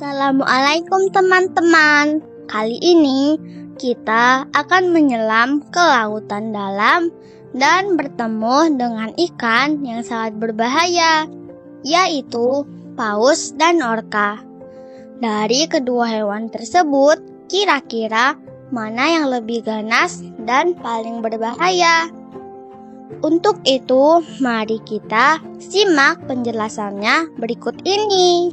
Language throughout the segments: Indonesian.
Assalamualaikum teman-teman. Kali ini kita akan menyelam ke lautan dalam dan bertemu dengan ikan yang sangat berbahaya, yaitu paus dan orca. Dari kedua hewan tersebut, kira-kira mana yang lebih ganas dan paling berbahaya? Untuk itu, mari kita simak penjelasannya berikut ini.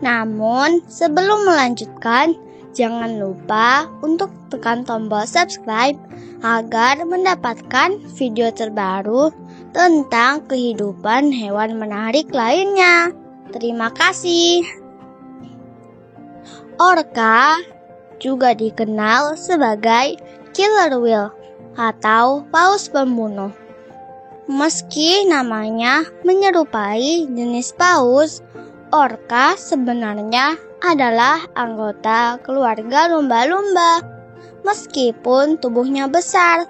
Namun, sebelum melanjutkan, jangan lupa untuk tekan tombol subscribe agar mendapatkan video terbaru tentang kehidupan hewan menarik lainnya. Terima kasih. Orca juga dikenal sebagai killer whale atau paus pembunuh. Meski namanya menyerupai jenis paus, orca sebenarnya adalah anggota keluarga lumba-lumba, meskipun tubuhnya besar.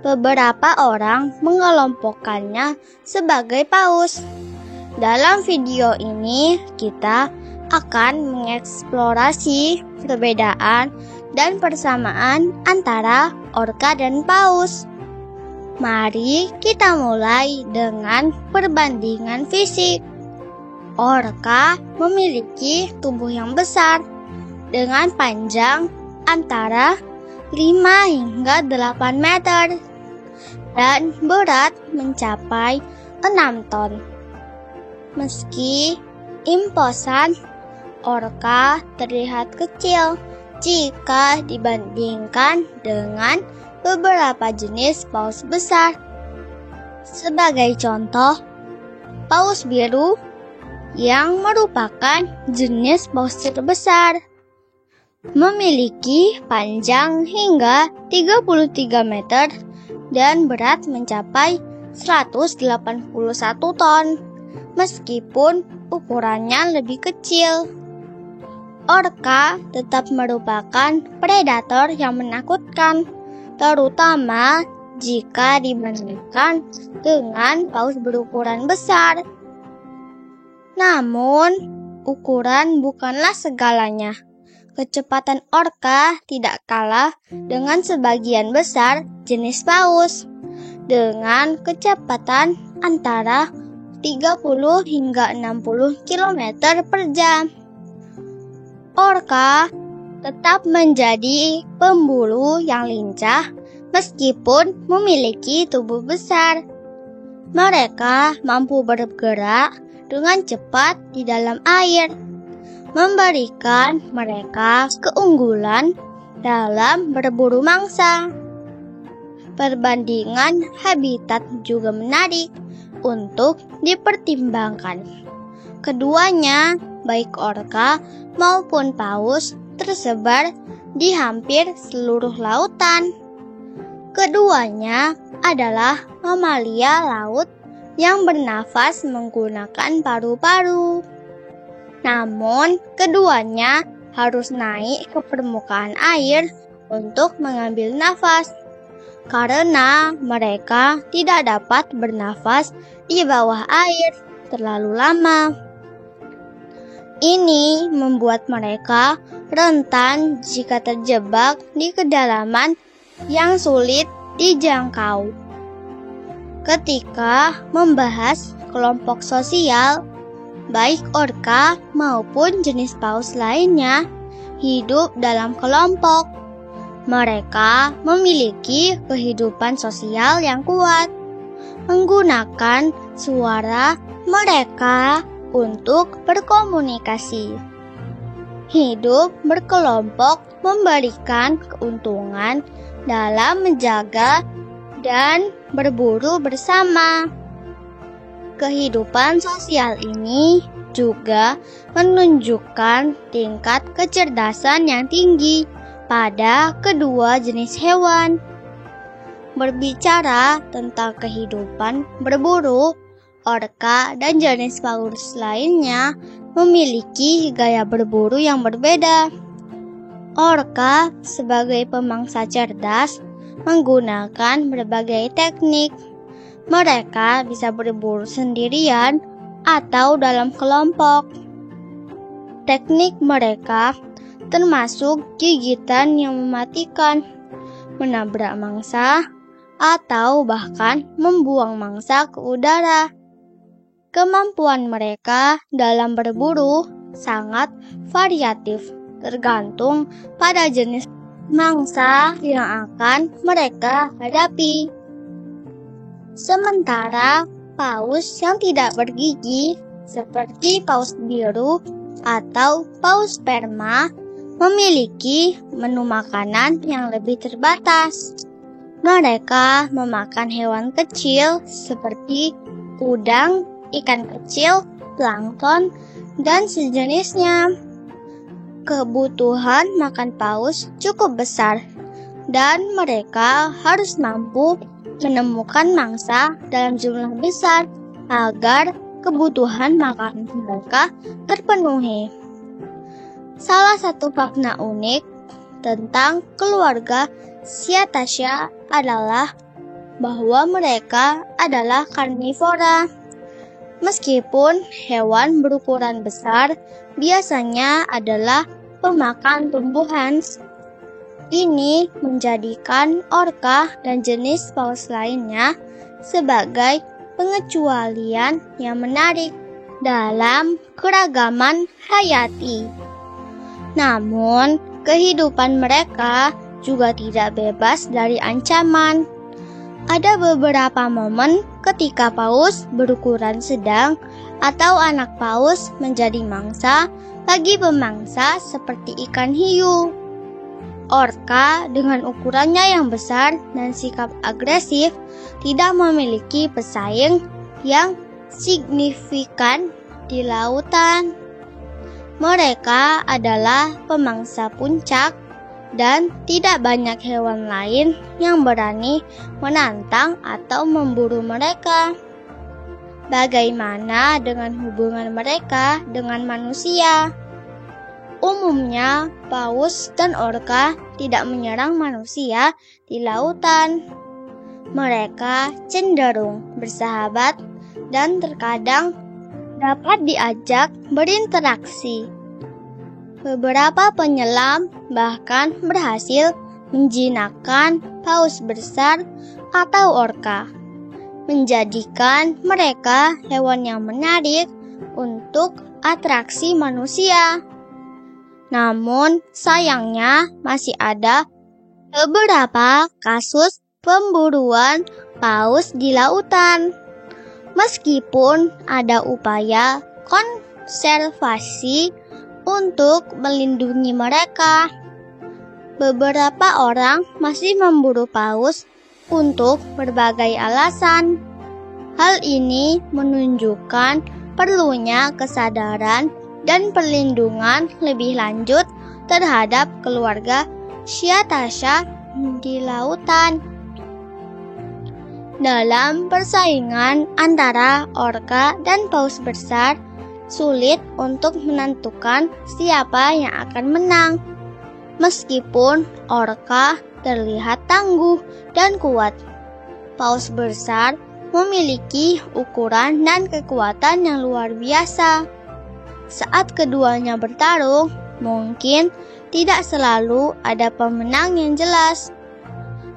Beberapa orang mengelompokkannya sebagai paus. Dalam video ini, kita akan mengeksplorasi perbedaan dan persamaan antara orca dan paus. Mari kita mulai dengan perbandingan fisik. Orca memiliki tubuh yang besar dengan panjang antara 5 hingga 8 meter dan berat mencapai 6 ton. Meski imposan, orca terlihat kecil jika dibandingkan dengan beberapa jenis paus besar. Sebagai contoh, paus biru yang merupakan jenis paus terbesar memiliki panjang hingga 33 meter dan berat mencapai 181 ton, meskipun ukurannya lebih kecil. Orca tetap merupakan predator yang menakutkan, terutama jika dibandingkan dengan paus berukuran besar. Namun, ukuran bukanlah segalanya. Kecepatan orca tidak kalah dengan sebagian besar jenis paus, dengan kecepatan antara 30 hingga 60 km per jam. Orca tetap menjadi pemburu yang lincah meskipun memiliki tubuh besar. Mereka mampu bergerak dengan cepat di dalam air, memberikan mereka keunggulan dalam berburu mangsa. Perbandingan habitat juga menarik untuk dipertimbangkan. Keduanya, baik orca maupun paus, tersebar di hampir seluruh lautan. Keduanya adalah mamalia laut yang bernafas menggunakan paru-paru. Namun, keduanya harus naik ke permukaan air untuk mengambil nafas, karena mereka tidak dapat bernafas di bawah air terlalu lama. Ini membuat mereka rentan jika terjebak di kedalaman yang sulit dijangkau. Ketika membahas kelompok sosial, baik orca maupun jenis paus lainnya hidup dalam kelompok. Mereka memiliki kehidupan sosial yang kuat, menggunakan suara mereka untuk berkomunikasi. Hidup berkelompok memberikan keuntungan dalam menjaga dan berburu bersama. Kehidupan sosial ini juga menunjukkan tingkat kecerdasan yang tinggi pada kedua jenis hewan. Berbicara tentang kehidupan berburu, orca dan jenis paus lainnya memiliki gaya berburu yang berbeda. Orca sebagai pemangsa cerdas menggunakan berbagai teknik. Mereka bisa berburu sendirian atau dalam kelompok. teknik mereka termasuk gigitan yang mematikan, menabrak mangsa, atau bahkan membuang mangsa ke udara. Kemampuan mereka dalam berburu sangat variatif, tergantung pada jenis mangsa yang akan mereka hadapi. Sementara paus yang tidak bergigi, seperti paus biru atau paus sperma, memiliki menu makanan yang lebih terbatas. Mereka memakan hewan kecil seperti udang, ikan kecil, plankton, dan sejenisnya. Kebutuhan makan paus cukup besar, dan mereka harus mampu menemukan mangsa dalam jumlah besar agar kebutuhan makanan mereka terpenuhi. Salah satu fakta unik tentang keluarga Cetacea adalah bahwa mereka adalah karnivora. Meskipun hewan berukuran besar biasanya adalah pemakan tumbuhan, ini menjadikan orca dan jenis paus lainnya sebagai pengecualian yang menarik dalam keragaman hayati. Namun, kehidupan mereka juga tidak bebas dari ancaman. Ada beberapa momen ketika paus berukuran sedang atau anak paus menjadi mangsa bagi pemangsa seperti ikan hiu. Orca dengan ukurannya yang besar dan sikap agresif tidak memiliki pesaing yang signifikan di lautan. Mereka adalah pemangsa puncak dan tidak banyak hewan lain yang berani menantang atau memburu mereka. Bagaimana dengan hubungan mereka dengan manusia? Umumnya, paus dan orca tidak menyerang manusia di lautan. Mereka cenderung bersahabat dan terkadang dapat diajak berinteraksi. Beberapa penyelam bahkan berhasil menjinakkan paus besar atau orca, menjadikan mereka hewan yang menarik untuk atraksi manusia. Namun, sayangnya masih ada beberapa kasus pemburuan paus di lautan. Meskipun ada upaya konservasi untuk melindungi mereka, beberapa orang masih memburu paus untuk berbagai alasan. Hal ini menunjukkan perlunya kesadaran dan perlindungan lebih lanjut terhadap keluarga Cetacea di lautan. Dalam persaingan antara orca dan paus besar, sulit untuk menentukan siapa yang akan menang. Meskipun orca terlihat tangguh dan kuat, paus besar memiliki ukuran dan kekuatan yang luar biasa. Saat keduanya bertarung, mungkin tidak selalu ada pemenang yang jelas.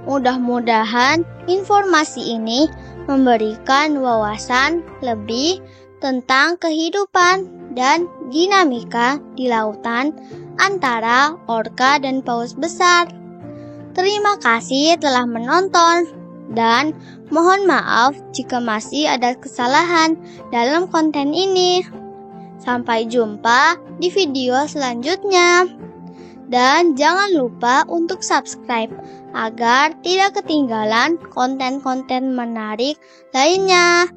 Mudah-mudahan informasi ini memberikan wawasan lebih tentang kehidupan dan dinamika di lautan antara orca dan paus besar. Terima kasih telah menonton, dan mohon maaf jika masih ada kesalahan dalam konten ini. Sampai jumpa di video selanjutnya. Dan jangan lupa untuk subscribe agar tidak ketinggalan konten-konten menarik lainnya.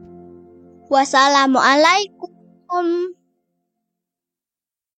Wassalamualaikum.